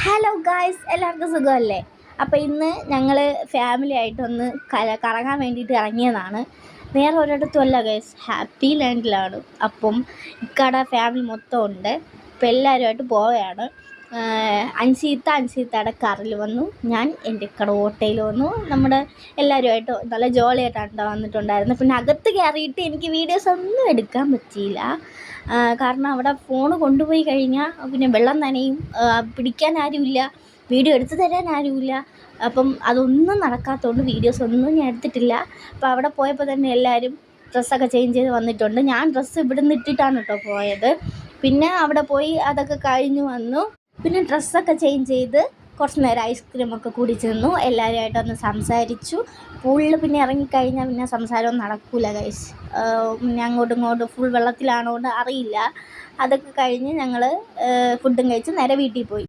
Hello guys, എല്ലാവർക്കും സുഖമല്ലേ? അപ്പോൾ ഇന്ന് ഞങ്ങൾ ഫാമിലി ആയിട്ടൊന്ന് കറങ്ങാൻ വേണ്ടിയിട്ട് ഇറങ്ങിയതാണ്. വേറെ ഒരിടത്തുമല്ല ഗൈസ്, ഹാപ്പി ലാൻഡിലാണ്. അപ്പം ഇക്കടെ ഫാമിലി മൊത്തം ഉണ്ട്. അപ്പോൾ എല്ലാവരുമായിട്ട് പോവുകയാണ്. അൻസീത്തയുടെ കാറിൽ വന്നു, ഞാൻ എൻ്റെ ഇക്കടെ ഓട്ടോയിൽ വന്നു. നമ്മുടെ എല്ലാവരുമായിട്ട് നല്ല ജോളിയായിട്ടാണ് വന്നിട്ടുണ്ടായിരുന്നത്. പിന്നെ അകത്ത് കയറിയിട്ട് എനിക്ക് വീഡിയോസ് ഒന്നും എടുക്കാൻ പറ്റിയില്ല. കാരണം അവിടെ ഫോൺ കൊണ്ടുപോയി കഴിഞ്ഞാൽ പിന്നെ വെള്ളം നനയും, പിടിക്കാൻ ആരുമില്ല, വീഡിയോ എടുത്തു തരാൻ ആരുമില്ല. അപ്പം അതൊന്നും നടക്കാത്തതുകൊണ്ട് വീഡിയോസ് ഒന്നും ഞാൻ എടുത്തിട്ടില്ല. അപ്പോൾ അവിടെ പോയപ്പോൾ തന്നെ എല്ലാവരും ഡ്രസ്സൊക്കെ ചേഞ്ച് ചെയ്ത് വന്നിട്ടുണ്ട്. ഞാൻ ഡ്രസ്സ് ഇവിടെ നിന്ന് ഇട്ടിട്ടാണ് കേട്ടോ പോയത്. പിന്നെ അവിടെ പോയി അതൊക്കെ കഴിഞ്ഞ് വന്നു. പിന്നെ ഡ്രസ്സൊക്കെ ചേഞ്ച് ചെയ്ത് കുറച്ച് നേരം ഐസ്ക്രീമൊക്കെ കുടിച്ച് നിന്നു. എല്ലാവരുമായിട്ടൊന്ന് സംസാരിച്ചു. പൂളിൽ പിന്നെ ഇറങ്ങിക്കഴിഞ്ഞാൽ പിന്നെ സംസാരമൊന്നും നടക്കില്ല ഗൈസ്. പിന്നെ അങ്ങോട്ടും ഇങ്ങോട്ടും ഫുൾ വെള്ളത്തിലാണോണ്ട് അറിയില്ല. അതൊക്കെ കഴിഞ്ഞ് ഞങ്ങൾ ഫുഡും കഴിച്ച് നേരെ വീട്ടിൽ പോയി.